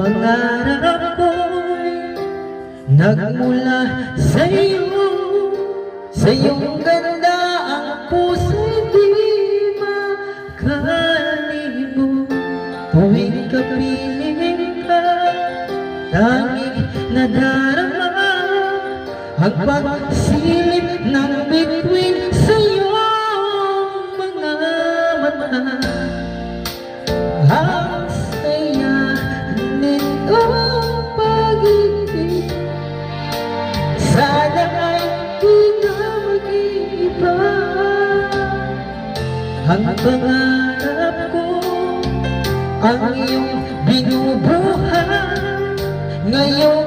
pangarap ko'y nagmula sa'yo. Sa iyong ganda ang puso'y di makalibot. Tuwing kapiling ka, tanging nadarama ang pagsilip ng bituin sa iyong mga mata. Ang saya nitong pag-ibig, sana ay di na mag-iiba. Ang pangarap ko, ang iyong binubuhay ngayon